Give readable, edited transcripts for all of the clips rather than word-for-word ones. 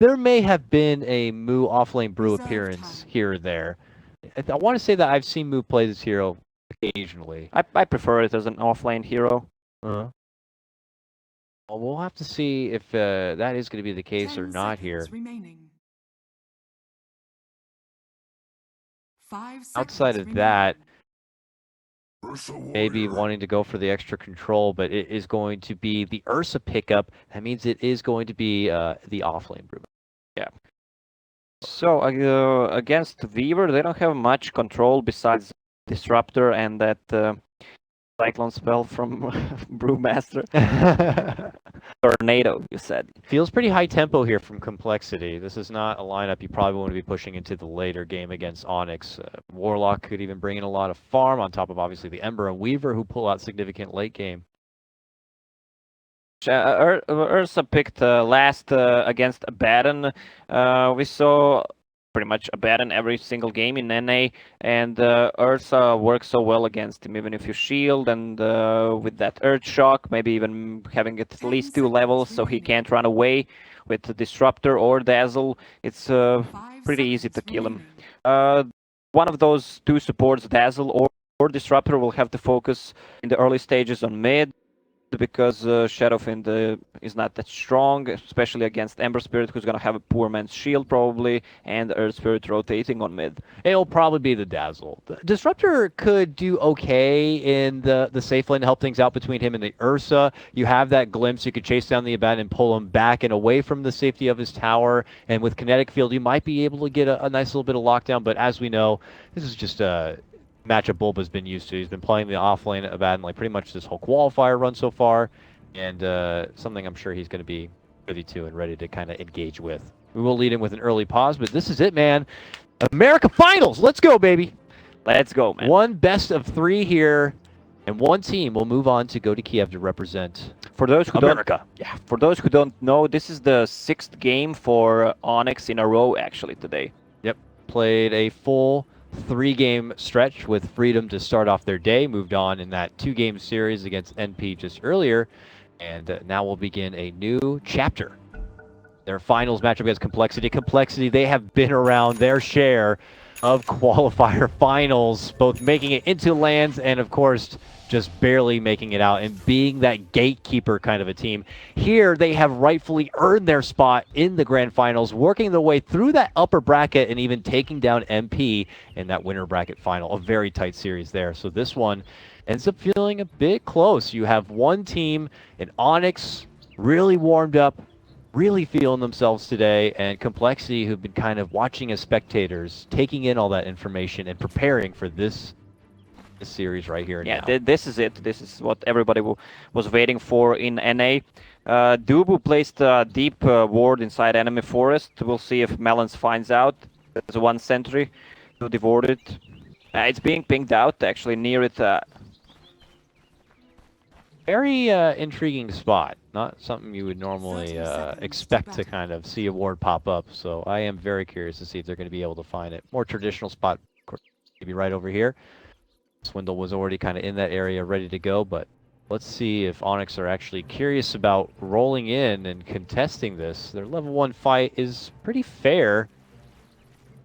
there may have been a Moo offlane brew appearance here or there. I want to say that I've seen Moo play this hero occasionally. I prefer it as an offlane hero. Well, we'll have to see if that is going to be the case or not here. Outside of that, maybe wanting to go for the extra control, but it is going to be the Ursa pickup. That means it is going to be the offlane brew. Yeah. So against Weaver, they don't have much control besides Disruptor and that Cyclone spell from Brewmaster. Tornado, you said. Feels pretty high tempo here from Complexity. This is not a lineup you probably want to be pushing into the later game against Onyx. Warlock could even bring in a lot of farm on top of obviously the Ember and Weaver who pull out significant late game. Ursa picked last against Abaddon. We saw pretty much Abaddon every single game in NA, and Ursa works so well against him, even if you shield and with that Earth Shock, maybe even having at least 2 levels so he can't run away with the Disruptor or Dazzle. It's pretty easy to kill him. One of those 2 supports, Dazzle or Disruptor, will have to focus in the early stages on mid, because Shadowfiend is not that strong, especially against Ember Spirit, who's going to have a poor man's shield probably, and Earth Spirit rotating on mid. It'll probably be the Dazzle. The Disruptor could do okay in the safe lane to help things out between him and the Ursa. You have that glimpse, you could chase down the Abaddon and pull him back and away from the safety of his tower, and with Kinetic Field you might be able to get a nice little bit of lockdown, but as we know, this is just a matchup Bulba's been used to. He's been playing the offlane Abaddon like pretty much this whole qualifier run so far, and something I'm sure he's going to be privy to and ready to kind of engage with. We will lead in with an early pause, but this is it, man. America Finals! Let's go, baby! Let's go, man. One best of 3 here, and one team will move on to go to Kiev to represent for those who America. For those who don't know, this is the 6th game for Onyx in a row, actually, today. Yep. Played a full 3-game stretch with freedom to start off their day, moved on in that 2-game series against NP just earlier, and now we'll begin a new chapter. Their finals matchup against Complexity. Complexity, they have been around their share of qualifier finals, both making it into lands and, of course, just barely making it out and being that gatekeeper kind of a team. Here, they have rightfully earned their spot in the grand finals, working their way through that upper bracket and even taking down MP in that winner bracket final. A very tight series there. So this one ends up feeling a bit close. You have one team in Onyx really warmed up, really feeling themselves today, and Complexity, who've been kind of watching as spectators, taking in all that information and preparing for this series right here and now. This is it. This is what everybody was waiting for in NA. Dubu placed a deep ward inside enemy forest. We'll see if Melons finds out. There's 1 sentry to devour it. It's being pinged out, actually, near it. Very intriguing spot. Not something you would normally expect to kind of see a ward pop up. So I am very curious to see if they're going to be able to find it. More traditional spot, maybe right over here. Swindle was already kind of in that area ready to go, but let's see if Onyx are actually curious about rolling in and contesting this. Their level 1 fight is pretty fair.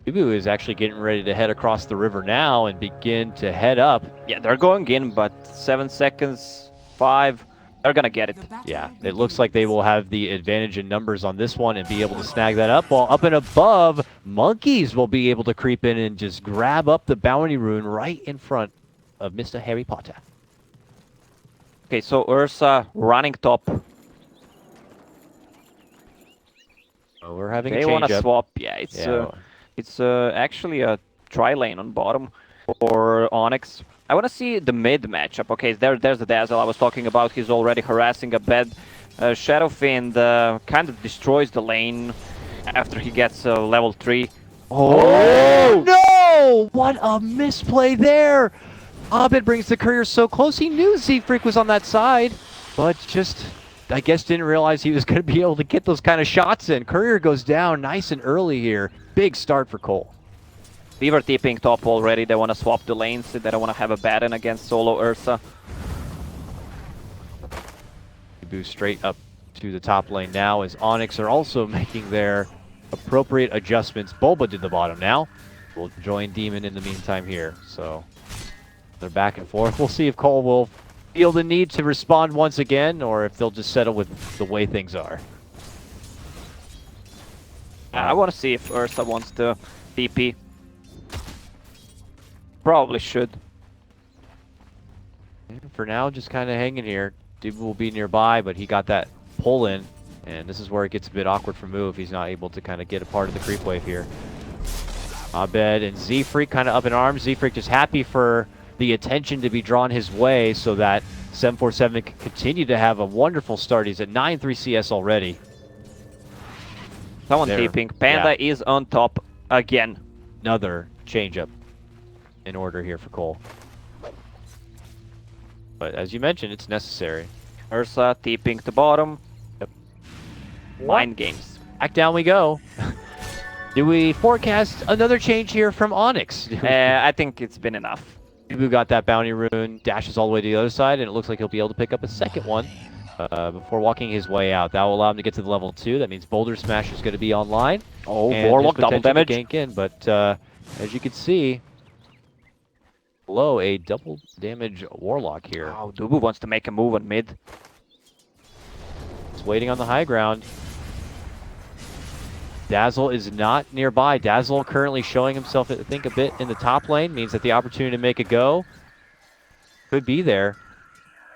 Dubu is actually getting ready to head across the river now and begin to head up. Yeah, they're going in, but 7 seconds, 5, they're gonna get it. Yeah, it looks like they will have the advantage in numbers on this one and be able to snag that up, while up and above, Monkeys will be able to creep in and just grab up the bounty rune right in front of Mr. Harry Potter. Okay, so Ursa running top. Oh, we're having a they change want to up. swap. Yeah, it's actually a tri lane on bottom for Onyx. I want to see the mid matchup. Okay, there's the Dazzle I was talking about. He's already harassing a bed. Shadowfiend kind of destroys the lane after he gets level 3. Oh no! What a misplay there! Abed brings the courier so close. He knew Z-Freak was on that side, but just, I guess, didn't realize he was going to be able to get those kind of shots in. Courier goes down nice and early here. Big start for Cole. Weaver TPing top already. They want to swap the lanes. They don't want to have a Baron against solo Ursa. Boost straight up to the top lane now as Onyx are also making their appropriate adjustments. Bulba did the bottom now. We'll join Demon in the meantime here. So they're back and forth. We'll see if Cole will feel the need to respond once again, or if they'll just settle with the way things are. I want to see if Ursa wants to TP. Probably should. For now, just kind of hanging here. Dubu will be nearby, but he got that pull in, and this is where it gets a bit awkward for Mu if he's not able to kind of get a part of the creep wave here. Abed and Z-Freak kind of up in arms. Z-Freak just happy for the attention to be drawn his way so that 747 can continue to have a wonderful start. He's at 9-3 CS already. Someone TPing. Panda is on top again. Another change-up in order here for Cole. But as you mentioned, it's necessary. Ursa TPing to bottom. Yep. Mind games. Back down we go. Do we forecast another change here from Onyx? I think it's been enough. Dubu got that bounty rune, dashes all the way to the other side, and it looks like he'll be able to pick up a second one before walking his way out. That will allow him to get to the level 2. That means Boulder Smash is going to be online. Oh, Warlock double damage. Gank in, but as you can see, below a double damage Warlock here. Wow, Dubu wants to make a move on mid. He's waiting on the high ground. Dazzle is not nearby. Dazzle currently showing himself, I think, a bit in the top lane. Means that the opportunity to make a go could be there.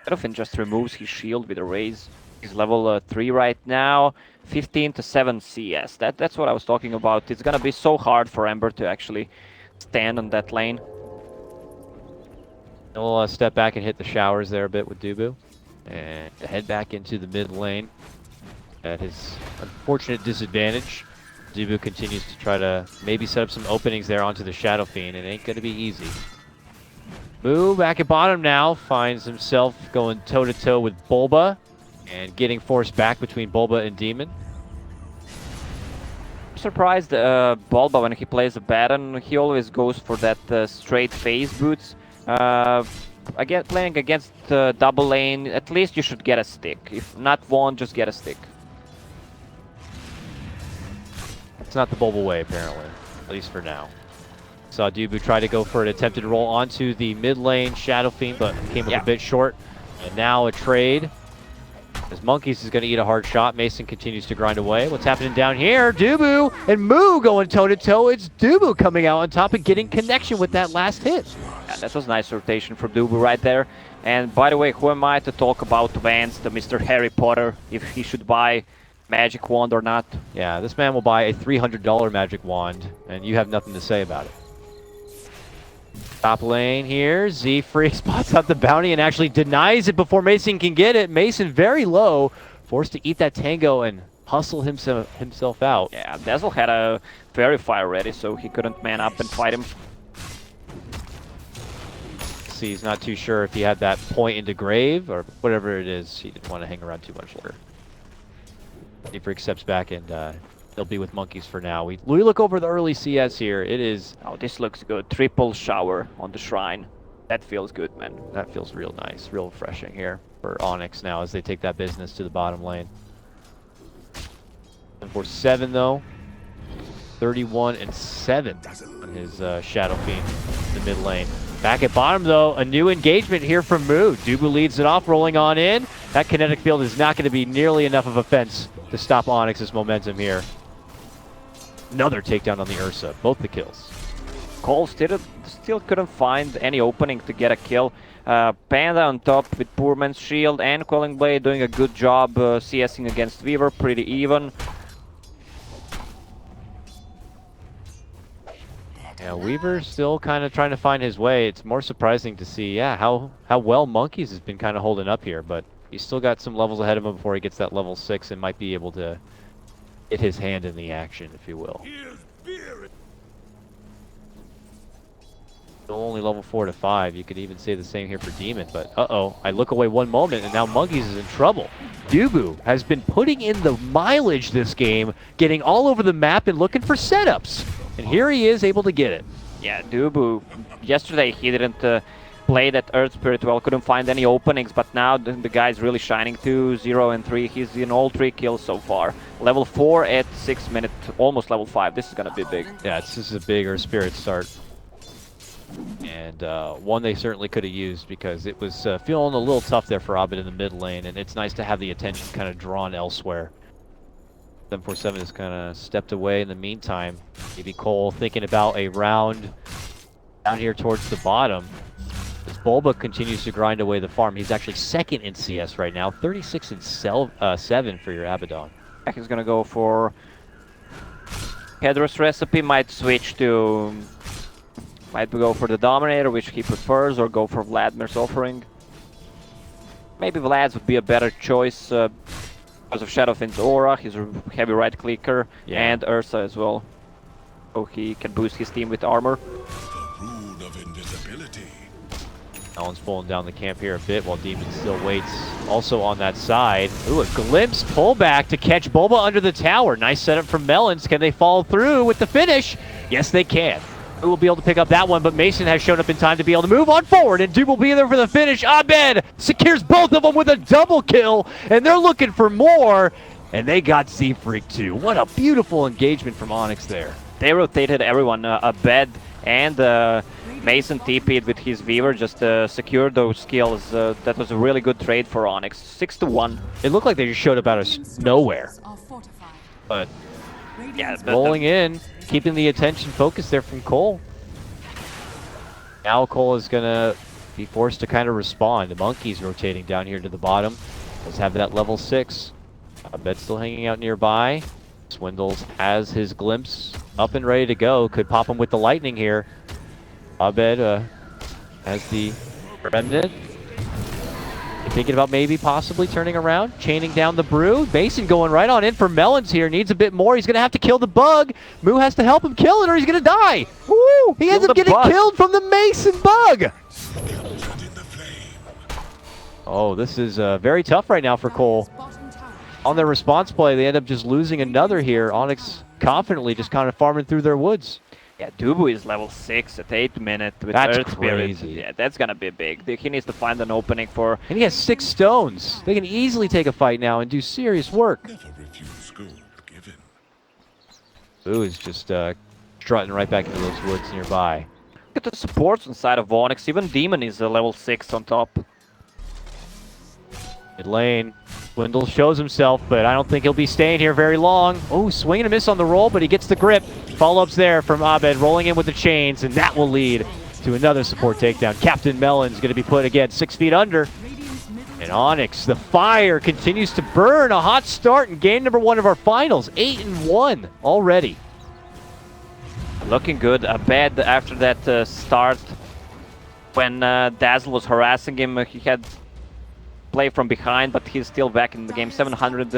Edofin just removes his shield with a raise. He's level 3 right now. 15 to 7 CS. That's what I was talking about. It's gonna be so hard for Ember to actually stand on that lane. He'll step back and hit the showers there a bit with Dubu. And head back into the mid lane at his unfortunate disadvantage. Dubu continues to try to maybe set up some openings there onto the Shadow Fiend. It ain't going to be easy. Mu back at bottom now. Finds himself going toe-to-toe with Bulba. And getting forced back between Bulba and Demon. I'm surprised Bulba, when he plays a Baron, he always goes for that straight phase boots. Again, playing against double lane, at least you should get a stick. If not one, just get a stick. It's not the Bulba way, apparently. At least for now. Saw Dubu try to go for an attempted roll onto the mid lane Shadow Fiend, but came up a bit short. And now a trade. As Monkeys is going to eat a hard shot. Mason continues to grind away. What's happening down here? Dubu and Mu going toe-to-toe. It's Dubu coming out on top and getting connection with that last hit. Yeah, that was nice rotation from Dubu right there. And by the way, who am I to talk about Vance, the Mr. Harry Potter, if he should buy magic wand or not? Yeah, this man will buy a $300 magic wand, and you have nothing to say about it. Top lane here, Z-Freak spots out the bounty and actually denies it before Mason can get it. Mason very low, forced to eat that tango and hustle himself out. Yeah, Dazzle had a Verify already, so he couldn't man up and fight him. See, he's not too sure if he had that point into grave or whatever it is. He didn't want to hang around too much longer. Z-Freak steps back and they'll be with Monkeys for now. We look over the early CS here. It is... Oh, this looks good. Triple shower on the shrine. That feels good, man. That feels real nice, real refreshing here for Onyx now as they take that business to the bottom lane. 7-4-7 though. 31-7 on his Shadow Fiend in the mid lane. Back at bottom though, a new engagement here from Mu. Dubu leads it off, rolling on in. That kinetic field is not going to be nearly enough of a fence to stop Onyx's momentum here. Another takedown on the Ursa, both the kills. Cole still couldn't find any opening to get a kill. Panda on top with Poor Man's Shield and Quelling Blade doing a good job CSing against Weaver, pretty even. Yeah, Weaver still kind of trying to find his way. It's more surprising to see, how well Monkeys has been kind of holding up here, but he's still got some levels ahead of him before he gets that level 6 and might be able to get his hand in the action, if you will. Still only level 4 to 5. You could even say the same here for Demon, but uh-oh. I look away one moment and now Monkeys is in trouble. Dubu has been putting in the mileage this game, getting all over the map and looking for setups. And here he is able to get it. Yeah, Dubu, yesterday he didn't played that Earth Spirit well, couldn't find any openings, but now the guy's really shining too. 0 and 3, he's in all 3 kills so far. Level 4 at 6 minutes, almost level 5. This is gonna be big. Yeah, this is a big Earth Spirit start. And one they certainly could have used because it was feeling a little tough there for Abed in the mid lane, and it's nice to have the attention kind of drawn elsewhere. 747 has kind of stepped away in the meantime. Maybe Cole thinking about a round down here towards the bottom. As Bulba continues to grind away the farm, he's actually second in CS right now, 36 and 7 for your Abaddon. He's gonna go for Hedros recipe, might switch to... Might go for the Dominator, which he prefers, or go for Vladimir's offering. Maybe Vlad's would be a better choice because of Shadowfiend's aura, he's a heavy right clicker, and Ursa as well. So he can boost his team with armor. Alan's pulling down the camp here a bit while Demon still waits. Also on that side. Ooh, a glimpse pullback to catch Bulba under the tower. Nice setup from Melons. Can they follow through with the finish? Yes, they can. Who will be able to pick up that one, but Mason has shown up in time to be able to move on forward, and Dube will be there for the finish. Abed secures both of them with a double kill, and they're looking for more, and they got Z-Freak too. What a beautiful engagement from Onyx there. They rotated everyone. Abed and Mason TP'd with his Weaver, just secured those kills. That was a really good trade for Onyx. 6-1. It looked like they just showed up out of nowhere. But yeah, rolling in, keeping the attention focused there from Cole. Now Cole is gonna be forced to kind of respond. The Monkey's rotating down here to the bottom. Does have that level 6. Abed still hanging out nearby. Swindles has his glimpse up and ready to go. Could pop him with the lightning here. Abed has the remnant. You're thinking about maybe possibly turning around, chaining down the brew. Mason going right on in for Melons here. Needs a bit more. He's going to have to kill the bug. Moo has to help him kill it or he's going to die. Woo! He ends up getting killed from the Mason bug. Oh, this is very tough right now for Cole. On their response play, they end up just losing another here. Onyx confidently just kind of farming through their woods. Yeah, Dubu is level 6 at 8 minutes with Earth Spirit. Yeah, that's gonna be big. He needs to find an opening for... And he has 6 stones. They can easily take a fight now and do serious work. Boo is just strutting right back into those woods nearby. Look at the supports inside of Onyx. Even Demon is a level 6 on top. Mid lane. Swindle shows himself, but I don't think he'll be staying here very long. Oh, swing and a miss on the roll, but he gets the grip. Follow-ups there from Abed, rolling in with the chains, and that will lead to another support takedown. Captain Melon's going to be put again 6 feet under. And Onyx, the fire continues to burn. A hot start in game number 1 of our finals. 8-1 already. Looking good. Abed, after that start, when Dazzle was harassing him, he had play from behind, but he's still back in the game. 700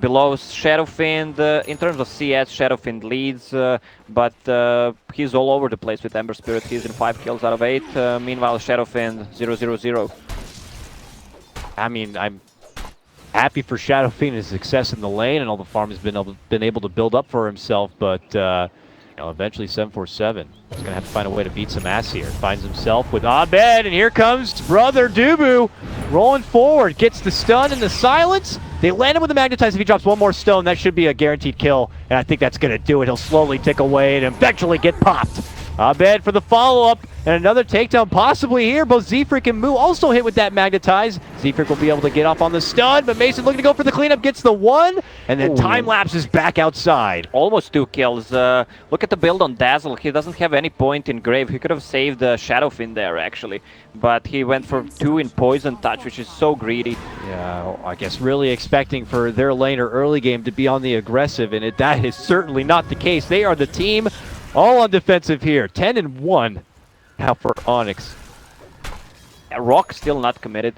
below Shadowfiend. In terms of CS, Shadowfiend leads, but he's all over the place with Ember Spirit. He's in 5 kills out of 8. Meanwhile, Shadowfiend 0-0-0. I mean, I'm happy for Shadowfiend and his success in the lane and all the farm has been able to build up for himself, but you know, eventually 747 is going to have to find a way to beat some ass here. Finds himself with Abed, and here comes brother Dubu rolling forward. Gets the stun and the silence. They land him with the magnetize. If he drops one more stone, that should be a guaranteed kill, and I think that's going to do it. He'll slowly tick away and eventually get popped. Abed for the follow-up, and another takedown possibly here. Both Z-Freak and Moo also hit with that magnetize. Z-Freak will be able to get off on the stun, but Mason looking to go for the cleanup, gets the 1, and then time-lapse is back outside. Almost 2 kills. Look at the build on Dazzle. He doesn't have any point in Grave. He could have saved Shadowfiend there, actually. But he went for 2 in Poison Touch, which is so greedy. Yeah, I guess really expecting for their laner early game to be on the aggressive, and that is certainly not the case. They are the team all on defensive here. 10-1 now for Onyx. Yeah, Rock still not committed.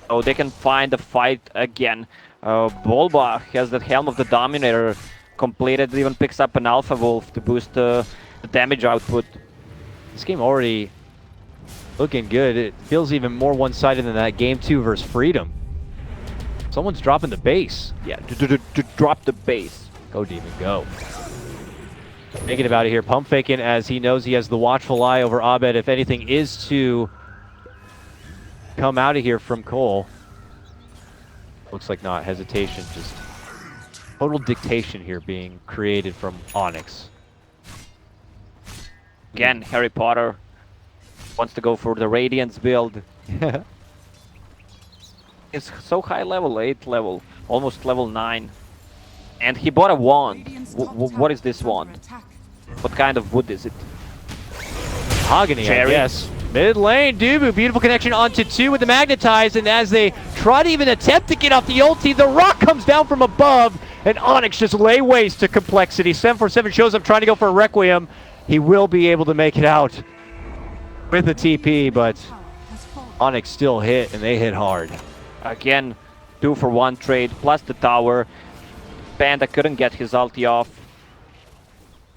Oh, they can find a fight again. Bulba has the Helm of the Dominator completed, even picks up an Alpha Wolf to boost the damage output. This game already looking good. It feels even more one-sided than that game 2 versus Freedom. Someone's dropping the base. Yeah, drop the base. Go, Demon, go. Thinking about it here, pump faking as he knows he has the watchful eye over Abed if anything is to come out of here from Cole. Looks like not. Hesitation, just total dictation here being created from Onyx. Again, Harry Potter wants to go for the Radiance build. It's so high level, 8 level, almost level 9. And he bought a wand. What is this wand? What kind of wood is it? Mahogany, I guess. Mid lane, Dubu, beautiful connection onto 2 with the magnetize, and as they try to even attempt to get off the ulti, the rock comes down from above, and Onyx just lay waste to complexity. 747 shows up trying to go for a Requiem. He will be able to make it out with the TP, but Onyx still hit, and they hit hard. Again, 2-for-1 trade, plus the tower. Panda couldn't get his ulti off.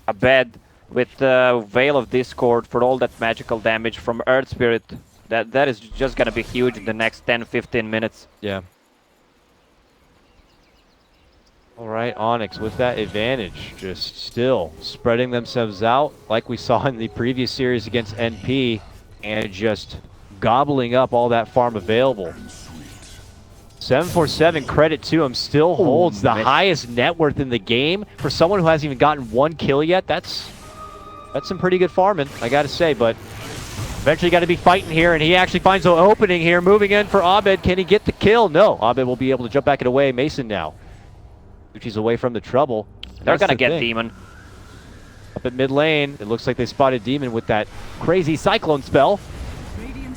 Abed with the Veil of Discord for all that magical damage from Earth Spirit. That is just gonna be huge in the next 10-15 minutes. Yeah. Alright, Onyx with that advantage, just still spreading themselves out like we saw in the previous series against NP, and just gobbling up all that farm available. 747, credit to him, still holds the highest net worth in the game. For someone who hasn't even gotten 1 kill yet, that's some pretty good farming, I gotta say, but eventually got to be fighting here, and he actually finds an opening here, moving in for Abed. Can he get the kill? No, Abed will be able to jump back and away. Mason now. Uchi's away from the trouble. They're gonna get Demon. Up at mid lane, it looks like they spotted Demon with that crazy Cyclone spell.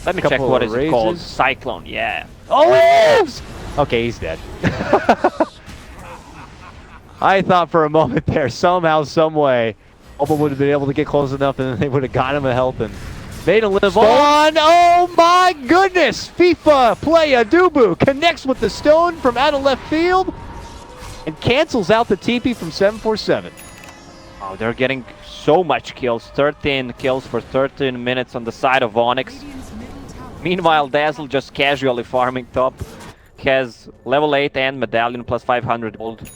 Let me check what is it called. Cyclone, yeah. Oh! Okay, he's dead. I thought for a moment there, somehow, some way, Oba would have been able to get close enough and then they would have got him a health and made him live on. Oh my goodness! FIFA playa Dubu connects with the stone from out of left field and cancels out the TP from 747. Oh, they're getting so much kills. 13 kills for 13 minutes on the side of Onyx. Meanwhile, Dazzle just casually farming top. Has level 8 and medallion plus 500 gold.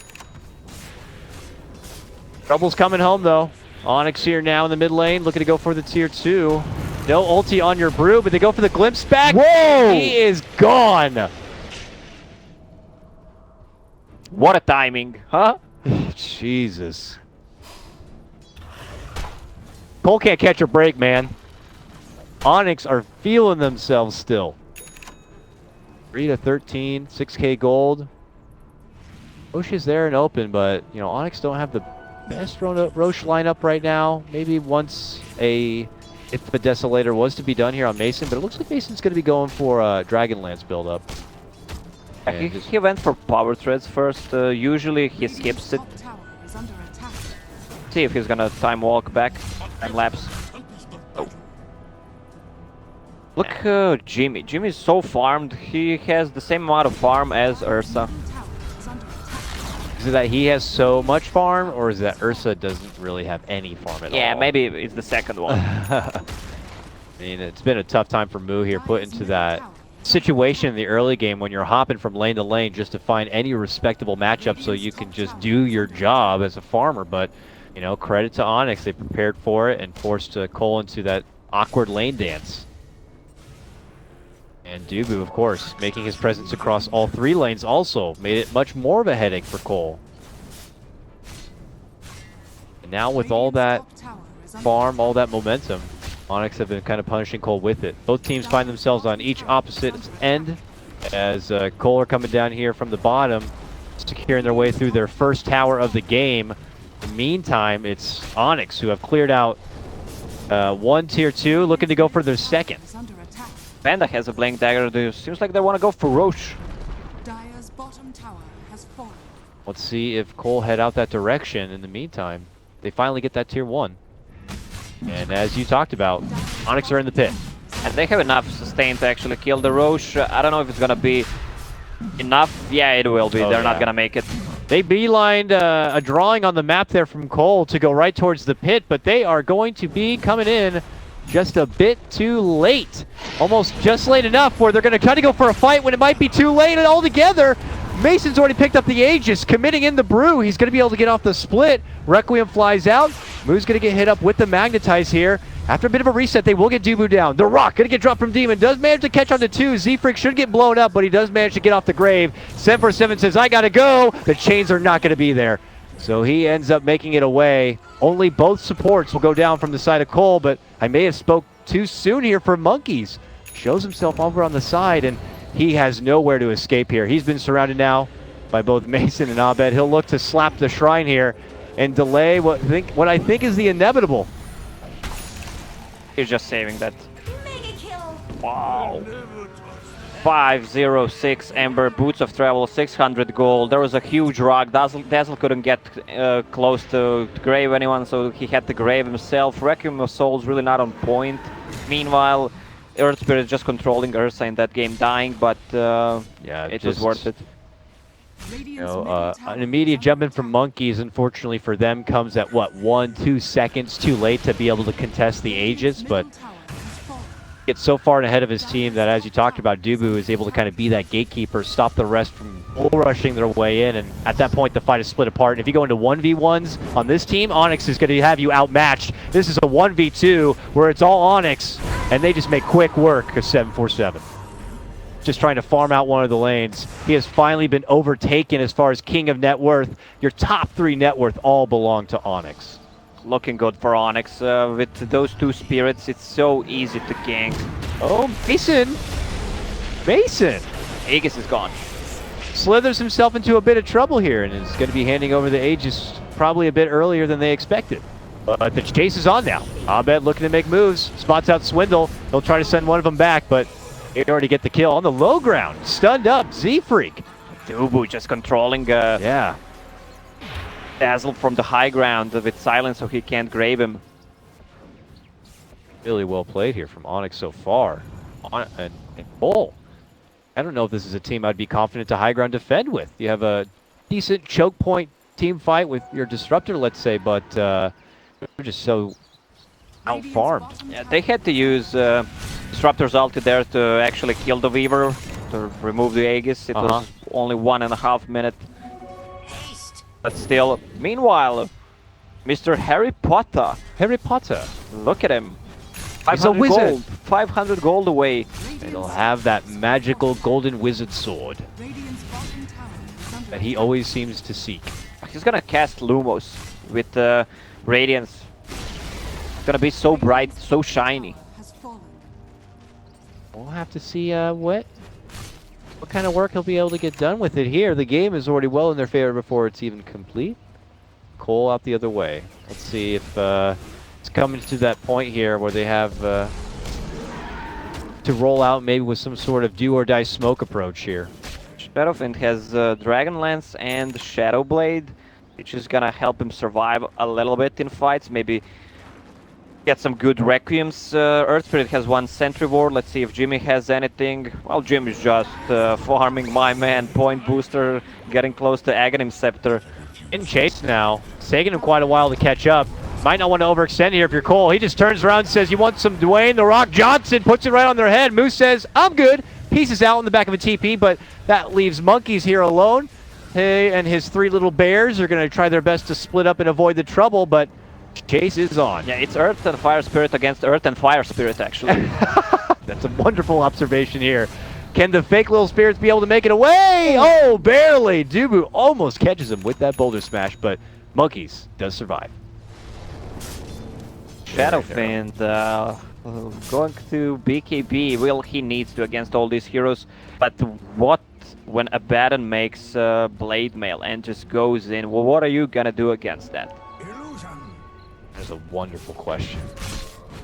Trouble's coming home though. Onyx here now in the mid lane, looking to go for the tier 2. No ulti on your brew, but they go for the glimpse back. Whoa! He is gone. What a timing, huh? Jesus. Cole can't catch a break, man. Onyx are feeling themselves still. 3 to 13, 6k gold. Roche is there and open, but you know Onyx don't have the best Roche lineup right now. Maybe once if the Desolator was to be done here on Mason, but it looks like Mason's going to be going for a Dragonlance build-up. He went for power threads first. Usually he skips it. See if he's gonna time walk back, time lapse. Oh. Look, Jimmy. Jimmy's so farmed. He has the same amount of farm as Ursa. Is it that he has so much farm, or is it that Ursa doesn't really have any farm at all? Yeah, maybe it's the second one. I mean, it's been a tough time for Moo here, put into that situation in the early game when you're hopping from lane to lane just to find any respectable matchup so you can just do your job as a farmer. But, you know, credit to Onyx. They prepared for it and forced Cole into that awkward lane dance. And Dubu, of course, making his presence across all 3 lanes also made it much more of a headache for Cole. And now with all that farm, all that momentum, Onyx have been kind of punishing Cole with it. Both teams find themselves on each opposite end as Cole are coming down here from the bottom, securing their way through their first tower of the game. In the meantime, it's Onyx who have cleared out 1 tier 2, looking to go for their second. Panda has a Blank Dagger. Seems like they want to go for Roche. Let's see if Cole head out that direction. In the meantime, they finally get that tier 1. And as you talked about, Onyx are in the pit. And they have enough sustain to actually kill the Roche. I don't know if it's going to be enough. Yeah, it will be. They're not going to make it. They beelined a drawing on the map there from Cole to go right towards the pit, but they are going to be coming in just a bit too late. Almost just late enough where they're going to try to go for a fight when it might be too late altogether. Mason's already picked up the Aegis, committing in the brew. He's going to be able to get off the split. Requiem flies out. Moo's going to get hit up with the Magnetize here. After a bit of a reset, they will get Dubu down. The Rock going to get dropped from Demon. Does manage to catch on to 2. Z-Freak should get blown up, but he does manage to get off the grave. 747 says, I got to go. The chains are not going to be there. So he ends up making it away. Only both supports will go down from the side of Cole, but I may have spoke too soon here for Monkeys. Shows himself over on the side, and he has nowhere to escape here. He's been surrounded now by both Mason and Abed. He'll look to slap the shrine here and delay what I think is the inevitable. He's just saving that. Wow. 506 Ember, Boots of Travel, 600 gold. There was a huge rock. Dazzle couldn't get close to grave anyone, so he had to grave himself. Requiem of Souls really not on point. Meanwhile, Earth Spirit is just controlling Ursa in that game, dying, but yeah, it was worth it. You know, an immediate jump in from Monkeys, unfortunately for them, comes at what, 1-2 seconds too late to be able to contest the Aegis, but gets so far ahead of his team that, as you talked about, Dubu is able to kind of be that gatekeeper, stop the rest from bull rushing their way in, and at that point the fight is split apart. And if you go into 1v1s on this team, Onyx is going to have you outmatched. This is a 1v2 where it's all Onyx, and they just make quick work of 747. Just trying to farm out one of the lanes. He has finally been overtaken as far as king of net worth. Your top 3 net worth all belong to Onyx. Looking good for Onyx. With those 2 spirits, it's so easy to gank. Oh, Mason! Mason! Aegis is gone. Slithers himself into a bit of trouble here and is going to be handing over the Aegis probably a bit earlier than they expected. But the chase is on now. Abed looking to make moves. Spots out Swindle. He'll try to send one of them back, but they already get the kill on the low ground. Stunned up, Z-Freak. Dubu just controlling yeah. Dazzle from the high ground with silence so he can't grave him. Really well played here from Onyx so far. And Bull. I don't know if this is a team I'd be confident to high ground defend with. You have a decent choke point team fight with your Disruptor, let's say, but they're just so out-farmed. Yeah, they had to use Disruptor's ulti there to actually kill the Weaver, to remove the Aegis. It was only 1.5 minutes. But still, meanwhile, Mr. Harry Potter. Harry Potter. Look at him. He's a wizard. Gold, 500 gold away. And he'll have that magical golden wizard sword that he always seems to seek. He's gonna cast Lumos with Radiance. It's gonna be so bright, so shiny. We'll have to see what kind of work he'll be able to get done with it here. The game is already well in their favor before it's even complete. Cole out the other way. Let's see if it's coming to that point here where they have to roll out maybe with some sort of do or die smoke approach here. Shadowfiend has Dragonlance and Shadow Blade, which is gonna help him survive a little bit in fights. Maybe get some good Requiems. Earth Spirit has 1 Sentry Ward. Let's see if Jimmy has anything. Well, Jimmy's just farming my man. Point booster, getting close to Aghanim Scepter. In chase now. It's taking him quite a while to catch up. Might not want to overextend here if you're Cole. He just turns around and says, you want some Dwayne The Rock Johnson? Puts it right on their head. Moose says, I'm good. Pieces out in the back of a TP, but that leaves Monkeys here alone. He and his 3 little bears are going to try their best to split up and avoid the trouble, but chase is on. Yeah, it's Earth and Fire Spirit against Earth and Fire Spirit, actually. That's a wonderful observation here. Can the fake little spirits be able to make it away? Oh, barely. Dubu almost catches him with that boulder smash, but Monkeys does survive. Shadowfiend going to BKB. Well, he needs to against all these heroes. But what when Abaddon makes Blade Mail and just goes in? Well, what are you gonna do against that? That's a wonderful question.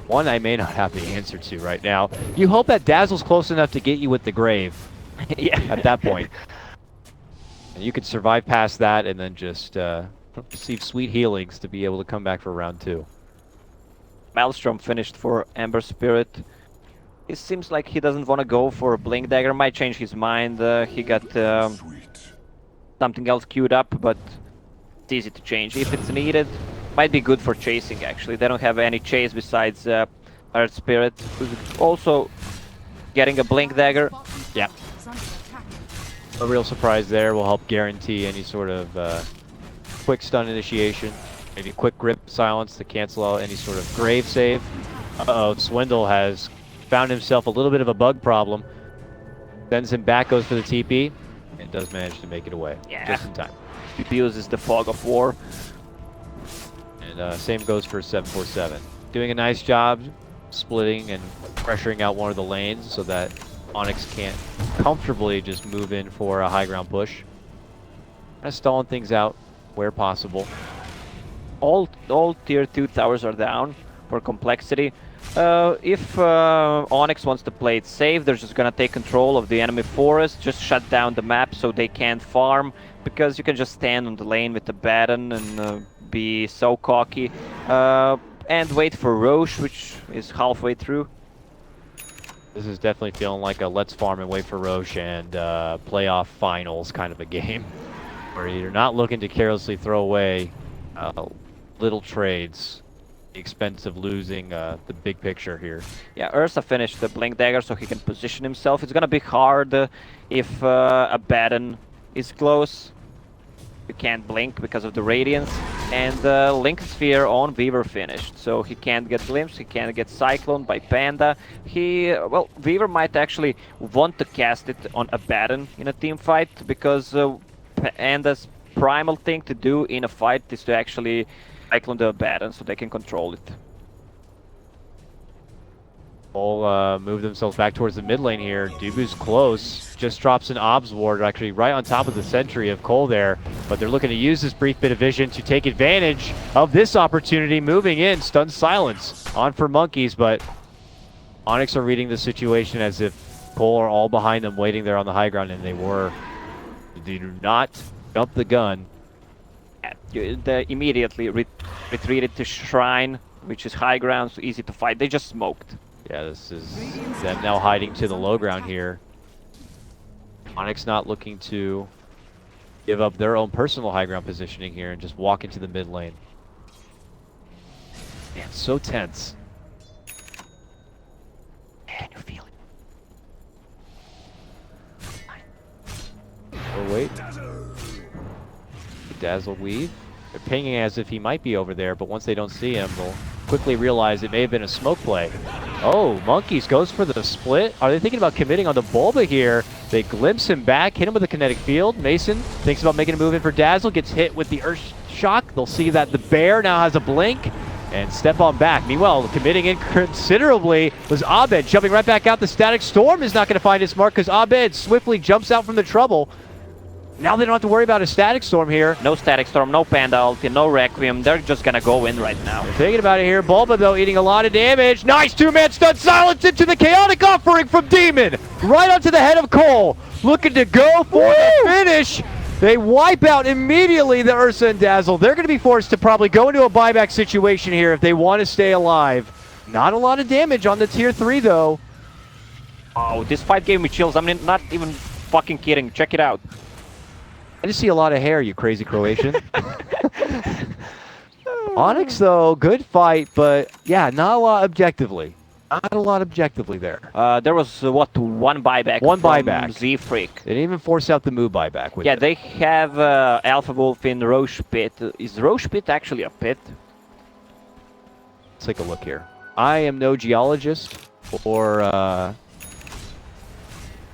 One I may not have the answer to right now. You hope that Dazzle's close enough to get you with the grave. Yeah. At that point. And you could survive past that and then just receive sweet healings to be able to come back for round 2. Maelstrom finished for Ember Spirit. It seems like he doesn't want to go for a Blink Dagger. Might change his mind. He got something else queued up, but it's easy to change if it's needed. Might be good for chasing, actually. They don't have any chase besides Earth Spirit, who's also getting a Blink Dagger. Yeah. A real surprise there will help guarantee any sort of quick stun initiation. Maybe quick grip silence to cancel out any sort of grave save. Uh-oh, Swindle has found himself a little bit of a bug problem. Sends him back, goes for the TP, and does manage to make it away just in time. He uses the fog of war. And same goes for 747. Doing a nice job splitting and pressuring out one of the lanes so that Onyx can't comfortably just move in for a high ground push. Kind of stalling things out where possible. All tier 2 towers are down for complexity. If Onyx wants to play it safe, they're just gonna take control of the enemy forest, just shut down the map so they can't farm, because you can just stand on the lane with the Baton and be so cocky, and wait for Roche, which is halfway through. This is definitely feeling like a let's farm and wait for Roche and playoff finals kind of a game, where you're not looking to carelessly throw away little trades at the expense of losing the big picture here. Yeah, Ursa finished the Blink Dagger so he can position himself. It's gonna be hard if a Baton is close. You can't blink because of the Radiance. And Link Sphere on Weaver finished, so he can't get Glimpse, he can't get Cyclone by Panda. Well, Weaver might actually want to cast it on a Baton in a team fight, because Panda's primal thing to do in a fight is to actually Cyclone the Baton so they can control it. All move themselves back towards the mid lane here. Dubu's close, just drops an Obs Ward actually right on top of the sentry of Cole there, but they're looking to use this brief bit of vision to take advantage of this opportunity, moving in, stun silence on for Monkeys, but Onyx are reading the situation as if Cole are all behind them waiting there on the high ground, and they were. They do not jump the gun. They immediately retreated to Shrine, which is high ground, so easy to fight. They just smoked. Yeah, this is them now hiding to the low ground here. Onyx not looking to give up their own personal high ground positioning here and just walk into the mid lane. Man, so tense. Can you feel it? Oh, wait. Dazzle weave. They're pinging as if he might be over there, but once they don't see him, they'll quickly realize it may have been a smoke play. Oh, Monkeys goes for the split. Are they thinking about committing on the Bulba here? They glimpse him back, hit him with a kinetic field. Mason thinks about making a move in for Dazzle, gets hit with the Earth Shock. They'll see that the Bear now has a blink and step on back. Meanwhile, committing in considerably was Abed, jumping right back out. The Static Storm is not going to find his mark because Abed swiftly jumps out from the trouble. Now they don't have to worry about a Static Storm here. No Static Storm, no Panda ulti, no Requiem. They're just gonna go in right now. They're thinking about it here. Bulba, though, eating a lot of damage. Nice two-man stun silence into the Chaotic Offering from Demon. Right onto the head of Cole. Looking to go for the finish. They wipe out immediately the Ursa and Dazzle. They're going to be forced to probably go into a buyback situation here if they want to stay alive. Not a lot of damage on the tier 3, though. Oh, this fight gave me chills. I mean, not even fucking kidding. Check it out. I just see a lot of hair, you crazy Croatian. Onyx, though, good fight, but yeah, not a lot objectively. Not a lot objectively there. There was, what, one buyback? One buyback. Z-Freak. They didn't even force out the move buyback with Yeah, it. they have Alpha Wolf in Roche Pit. Is Roche Pit actually a pit? Let's take a look here. I am no geologist or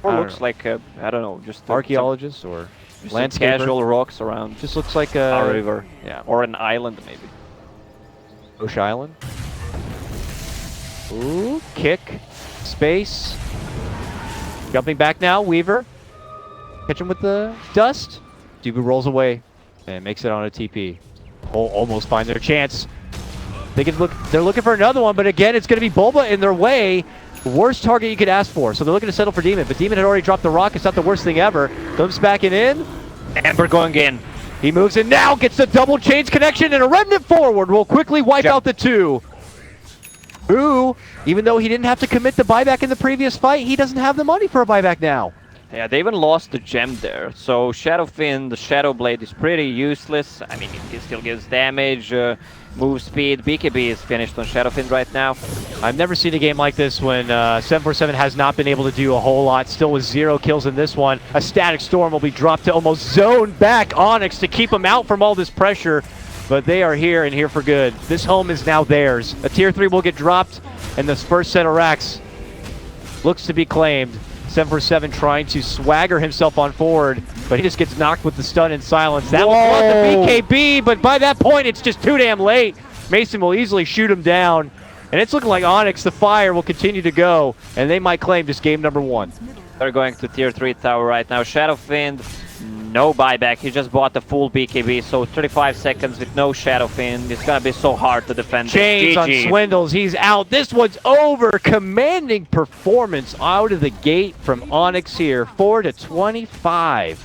looks like, I don't know, just archaeologist or just landscaper. casual rocks around. Just looks like a river. Yeah. Or an island, maybe. Roche Island. Ooh, kick, space. Jumping back now, Weaver. Catch him with the dust. Dubu rolls away and makes it on a TP. Almost find their chance. They're looking for another one, but again, it's going to be Bulba in their way. Worst target you could ask for. So they're looking to settle for Demon, but Demon had already dropped the rock. It's not the worst thing ever. Glimpse backing in. Amber going in. He moves in now, gets the double chains connection, and a remnant forward will quickly wipe out the two. Ooh, even though he didn't have to commit the buyback in the previous fight, he doesn't have the money for a buyback now. Yeah, they even lost the gem there. So Shadowfin, the Shadow Blade is pretty useless. I mean, it still gives damage, move speed. BKB is finished on Shadowfin right now. I've never seen a game like this when 747 has not been able to do a whole lot. Still with 0 kills in this one. A Static Storm will be dropped to almost zone back Onyx to keep him out from all this pressure. But they are here and here for good. This home is now theirs. A tier 3 will get dropped, and this first set of racks looks to be claimed. 747 trying to swagger himself on forward, but he just gets knocked with the stun in silence. That was the BKB, but by that point, it's just too damn late. Mason will easily shoot him down, and it's looking like Onyx, the fire, will continue to go, and they might claim this game number 1. They're going to tier 3 tower right now. Shadowfin, no buyback. He just bought the full BKB, so 35 seconds with no Shadowfin. It's gonna be so hard to defend. Chains on Swindles, he's out. This one's over. Commanding performance out of the gate from Onyx here, 4-25.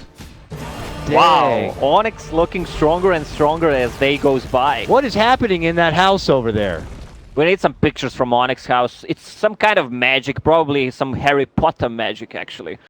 Wow, Onyx looking stronger and stronger as day goes by. What is happening in that house over there? We need some pictures from Onyx house. It's some kind of magic, probably some Harry Potter magic actually.